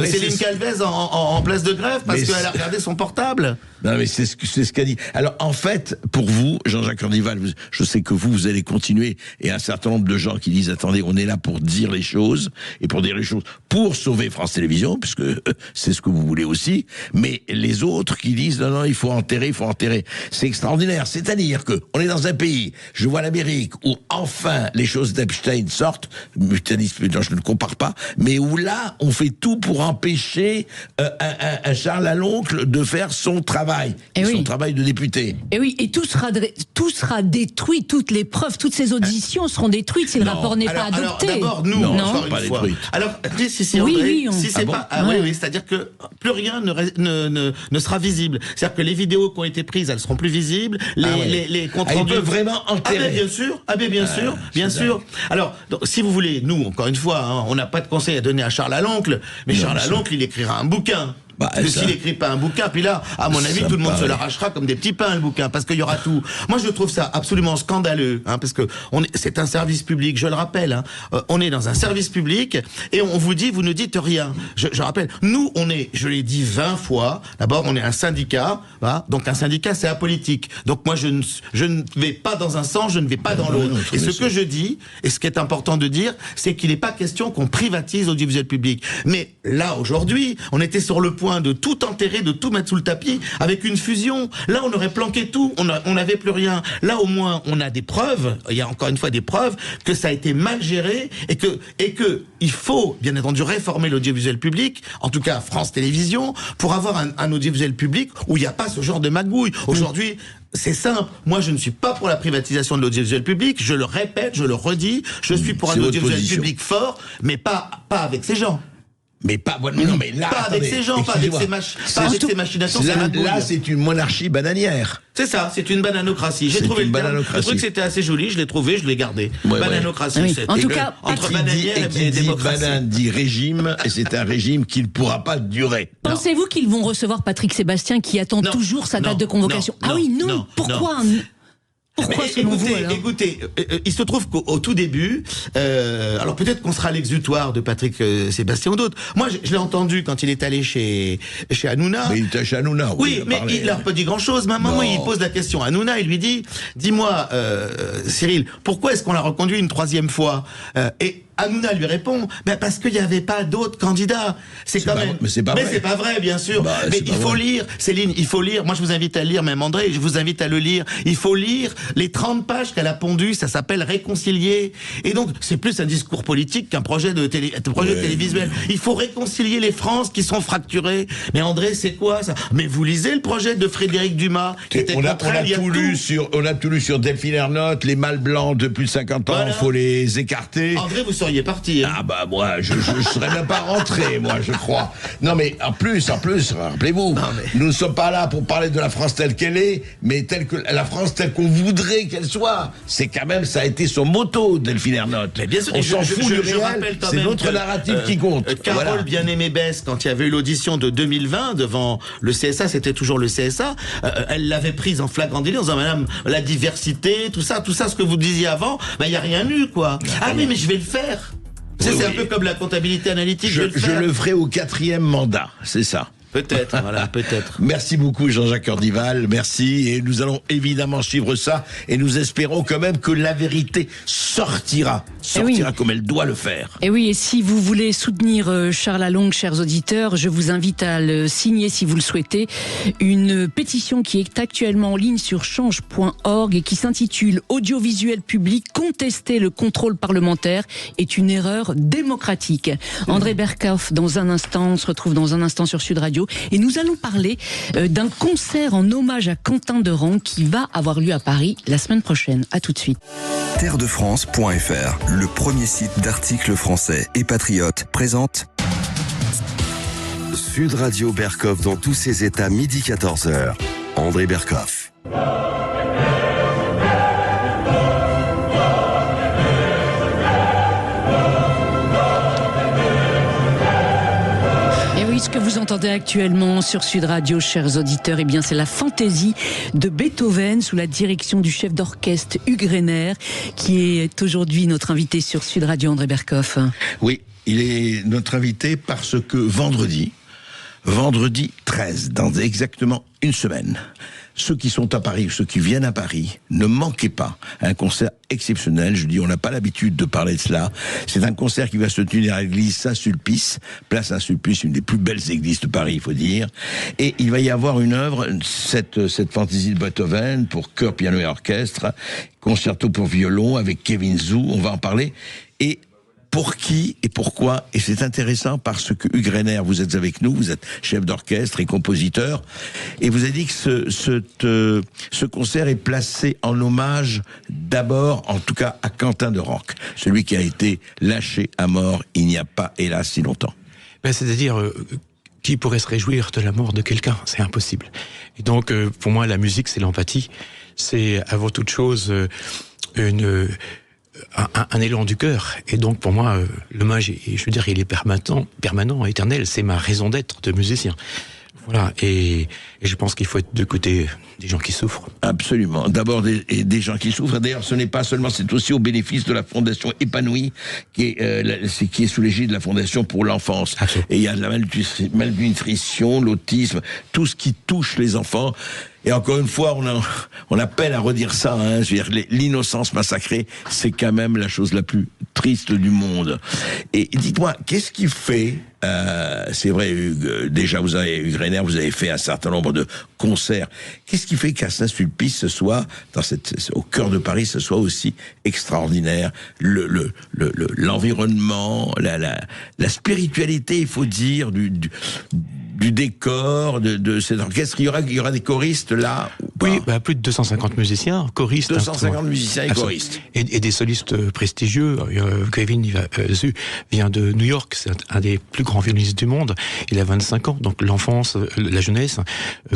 Céline Calvez en place de grève parce qu'elle a regardé son portable. Non, mais c'est ce qu'a dit. Alors, en fait, pour vous, Jean-Jacques Cordival, je sais que vous allez continuer, et un certain nombre de gens qui disent, attendez, on est là pour dire les choses, et pour dire les choses pour sauver France Télévisions, puisque c'est ce que vous voulez aussi, mais les autres qui disent, non, il faut enterrer. C'est extraordinaire. C'est-à-dire que on est dans un pays, je vois l'Amérique, où enfin les choses d'Epstein sortent, je ne compare pas, mais où là, on fait tout pour empêcher un Charles Laloncle de faire son travail, son travail de député. Et oui, et tout sera détruit, toutes les preuves, toutes ces auditions seront détruites si le rapport n'est pas adopté. Alors d'abord, nous, encore une fois. Alors, si André, si c'est pas... oui, c'est-à-dire que plus rien ne sera visible. C'est-à-dire que les vidéos qui ont été prises, elles seront plus visibles, les comptes rendus... Ils peuvent vraiment enterrer. Bien sûr. Alors, donc, si vous voulez, nous, encore une fois, on n'a pas de conseil à donner à Charles Laloncle, mais Charles Laloncle, il écrira un bouquin. Parce que s'il n'écrit pas un bouquin, puis là, à mon avis, tout le monde se l'arrachera comme des petits pains, le bouquin, parce qu'il y aura tout. Moi, je trouve ça absolument scandaleux, parce que c'est un service public, je le rappelle, on est dans un service public, et on vous dit, vous ne dites rien. Je rappelle, nous, je l'ai dit 20 fois, d'abord, on est un syndicat, donc un syndicat, c'est apolitique. Donc moi, je ne vais pas dans un sens, je ne vais pas dans l'autre. Et ce que je dis, et ce qui est important de dire, c'est qu'il n'est pas question qu'on privatise l'audiovisuel public. Mais là, aujourd'hui, on était sur le point de tout enterrer, de tout mettre sous le tapis avec une fusion. Là, on aurait planqué tout, on n'avait plus rien. Là, au moins, on a des preuves, il y a encore une fois des preuves que ça a été mal géré et que il faut, bien entendu, réformer l'audiovisuel public, en tout cas France Télévisions, pour avoir un audiovisuel public où il n'y a pas ce genre de magouille. Aujourd'hui, c'est simple. Moi, je ne suis pas pour la privatisation de l'audiovisuel public. Je le répète, je le redis. Je suis pour un audiovisuel public fort, mais pas avec ces gens. Mais pas avec ces gens, pas avec ces machinations. Là, c'est une monarchie bananière. C'est ça, c'est une bananocratie. J'ai trouvé le terme. Je trouvais que c'était assez joli, je l'ai trouvé, je l'ai gardé. Bananocratie. Oui. En tout cas, entre bananière et démocratie. Banane dit régime, et c'est un régime qui ne pourra pas durer. Pensez-vous qu'ils vont recevoir Patrick Sébastien qui attend toujours sa date de convocation? Pourquoi écoutez, il se trouve qu'au tout début, alors peut-être qu'on sera l'exutoire de Patrick Sébastien ou d'autres. Moi, je l'ai entendu quand il est allé chez Hanouna. Mais il était chez Hanouna. Oui, mais il n'a pas dit grand-chose. Maman, il pose la question à Hanouna, il lui dit, dis-moi, Cyril, pourquoi est-ce qu'on l'a reconduit une 3e fois? Et Hanouna lui répond, parce qu'il n'y avait pas d'autres candidats. C'est pas vrai, bien sûr. Mais il faut lire, Céline, il faut lire. Moi, je vous invite à lire, même André, je vous invite à le lire. Il faut lire les 30 pages qu'elle a pondues, ça s'appelle Réconcilier. Et donc, c'est plus un discours politique qu'un projet de télévisuel. Il faut réconcilier les Frances qui sont fracturées. Mais André, c'est quoi ça? Mais vous lisez le projet de Frédéric Dumas, qui était contraire, on a tout lu sur Delphine Ernotte, les mâles blancs de plus de 50 ans, faut les écarter. André, vous seriez parti. Ah moi, je serais même pas rentré, moi, je crois. Non mais en plus, rappelez-vous, nous ne sommes pas là pour parler de la France telle qu'elle est, mais la France telle qu'on voudrait qu'elle soit. C'est quand même, ça a été son motto, Delphine Ernotte. Mais bien sûr, on s'en fout du réel, c'est notre narratif qui compte. Carole Bien-Aimée Besse, quand il y avait eu l'audition de 2020 devant le CSA, c'était toujours le CSA, elle l'avait prise en flagrant délit en disant, madame, la diversité, tout ça, ce que vous disiez avant, il n'y a rien eu, quoi. Oui, mais je vais le faire. C'est un peu comme la comptabilité analytique. Je le ferai au 4e mandat, c'est ça. Peut-être, peut-être. Merci beaucoup Jean-Jacques Ordival, merci, et nous allons évidemment suivre ça, et nous espérons quand même que la vérité sortira comme elle doit le faire. Et oui, et si vous voulez soutenir Charles Laloncle, chers auditeurs, je vous invite à le signer si vous le souhaitez, une pétition qui est actuellement en ligne sur change.org et qui s'intitule « Audiovisuel public, contester le contrôle parlementaire est une erreur démocratique ». André Berkoff, dans un instant, on se retrouve dans un instant sur Sud Radio. Et nous allons parler d'un concert en hommage à Quentin Durand qui va avoir lieu à Paris la semaine prochaine. À tout de suite. Terredefrance.fr, le premier site d'articles français et patriotes, présente Sud Radio Berkoff dans tous ses états, midi 14h. André Berkoff. Ce que vous entendez actuellement sur Sud Radio, chers auditeurs, c'est la fantaisie de Beethoven sous la direction du chef d'orchestre Hugues Reiner, qui est aujourd'hui notre invité sur Sud Radio, André Berkoff. Oui, il est notre invité parce que vendredi 13, dans exactement une semaine, ceux qui sont à Paris, ceux qui viennent à Paris, ne manquez pas un concert exceptionnel. Je dis, on n'a pas l'habitude de parler de cela. C'est un concert qui va se tenir à l'église Saint-Sulpice, place Saint-Sulpice, une des plus belles églises de Paris, il faut dire. Et il va y avoir une œuvre, cette fantaisie de Beethoven pour chœur, piano et orchestre, concerto pour violon avec Kevin Zhou, on va en parler. Et pour qui et pourquoi. Et c'est intéressant parce que Hugues Reiner, vous êtes avec nous, vous êtes chef d'orchestre et compositeur, et vous avez dit que ce concert est placé en hommage d'abord, en tout cas, à Quentin de Ranc, celui qui a été lâché à mort il n'y a pas, hélas, si longtemps. C'est-à-dire, qui pourrait se réjouir de la mort de quelqu'un? C'est impossible. Et donc, pour moi, la musique, c'est l'empathie. C'est avant toute chose un élan du cœur. Et donc, pour moi, l'hommage, je veux dire, il est permanent, éternel. C'est ma raison d'être de musicien. Voilà. Et je pense qu'il faut être de côté des gens qui souffrent. Absolument. D'abord des gens qui souffrent. D'ailleurs, ce n'est pas seulement, c'est aussi au bénéfice de la Fondation Épanouie, qui est sous l'égide de la Fondation pour l'enfance. Absolument. Et il y a de la malnutrition, l'autisme, tout ce qui touche les enfants. Et encore une fois, on appelle à redire ça. Hein, je veux dire, l'innocence massacrée, c'est quand même la chose la plus triste du monde. Et dites-moi, qu'est-ce qui fait c'est vrai, Hugues, déjà Hugues Reiner, vous avez fait un certain nombre de concerts. Qu'est-ce qui fait qu'à Saint-Sulpice, ce soit au cœur de Paris, ce soit aussi extraordinaire? L'environnement, la spiritualité, il faut dire, du décor, de cet orchestre. Il y aura des choristes là? Oui, plus de 250 musiciens, choristes. 250 musiciens et choristes. Et des solistes prestigieux. Kevin Zu vient de New York, c'est un des plus grands violonistes du monde. Il a 25 ans, donc l'enfance, la jeunesse.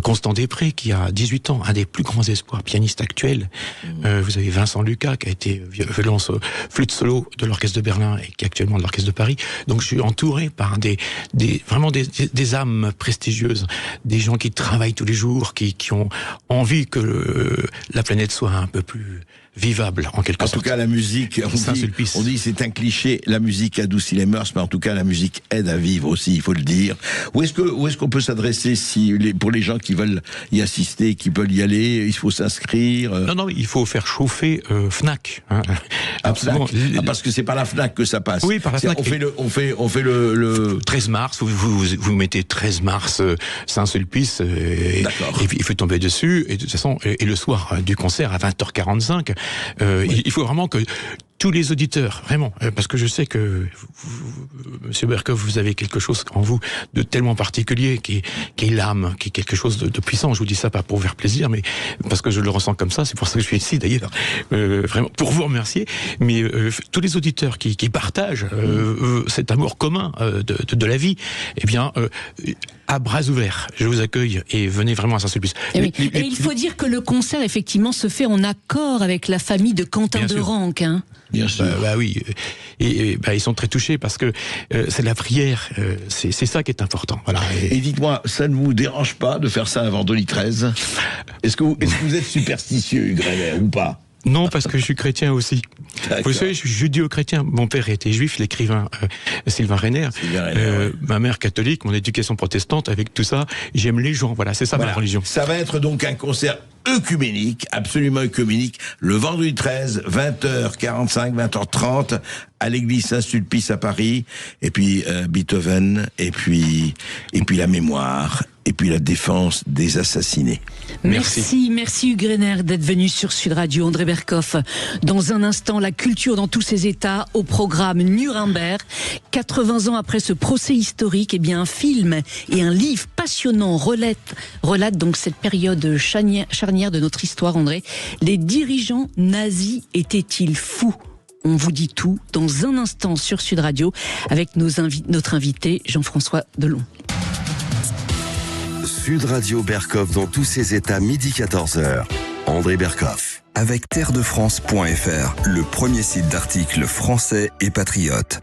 Constant Després, qui a 18 ans, un des plus grands espoirs pianistes actuels. Vous avez Vincent Lucas, qui a été flûte solo de l'orchestre de Berlin et qui est actuellement de l'orchestre de Paris. Donc je suis entouré par vraiment des âmes prestigieuses, des gens qui travaillent tous les jours, qui ont envie que la planète soit un peu plus vivable, en quelque sorte. En tout cas, la musique, on dit c'est un cliché, la musique adoucit les mœurs, mais en tout cas, la musique aide à vivre aussi, il faut le dire. Où est-ce qu'on peut s'adresser pour les gens qui veulent y assister, qui veulent y aller? Il faut s'inscrire? Non, il faut faire chauffer Fnac. Hein. Absolument. Parce que c'est par la Fnac que ça passe. Oui, par la Fnac. On fait le 13 mars, vous mettez 13 mars Saint-Sulpice, et puis il faut tomber dessus, et de toute façon, et le soir du concert à 20h45, il faut vraiment que tous les auditeurs, vraiment, parce que je sais que Monsieur Berkoff, vous avez quelque chose en vous de tellement particulier, qui est l'âme, qui est quelque chose de puissant. Je vous dis ça pas pour vous faire plaisir, mais parce que je le ressens comme ça. C'est pour ça que je suis ici, d'ailleurs, vraiment pour vous remercier. Mais tous les auditeurs qui partagent cet amour commun de la vie, eh bien, à bras ouverts, je vous accueille et venez vraiment à Saint-Sulpice. Et il faut dire que le concert, effectivement, se fait en accord avec la famille de Quentin de Ranc. Hein. Bien sûr. Oui. Et ils sont très touchés parce que c'est la prière, c'est ça qui est important. Voilà. Et dites-moi, ça ne vous dérange pas de faire ça un vendredi 13 ? Est-ce que vous êtes superstitieux, Hugues Reiner, ou pas ? Non, parce que je suis chrétien aussi. Vous savez, je suis judéo-chrétien. Mon père était juif, l'écrivain Sylvain Reiner. Ma mère catholique, mon éducation protestante, avec tout ça, j'aime les gens. Voilà, c'est ça ma religion. Ça va être donc un concert œcuménique, absolument œcuménique, le vendredi 13, 20h45, 20h30, à l'église Saint-Sulpice à Paris, et puis Beethoven, et puis la mémoire, et puis la défense des assassinés. Merci Hugues Reiner d'être venu sur Sud Radio. André Berkoff, dans un instant, la culture dans tous ses états, au programme Nuremberg. 80 ans après ce procès historique, un film et un livre passionnant relate donc cette période charnière de notre histoire, André. Les dirigeants nazis étaient-ils fous ? On vous dit tout dans un instant sur Sud Radio avec notre invité Jean-François Delon. Sud Radio Berkoff dans tous ses états, midi 14h. André Berkoff. Avec terredefrance.fr, le premier site d'articles français et patriotes.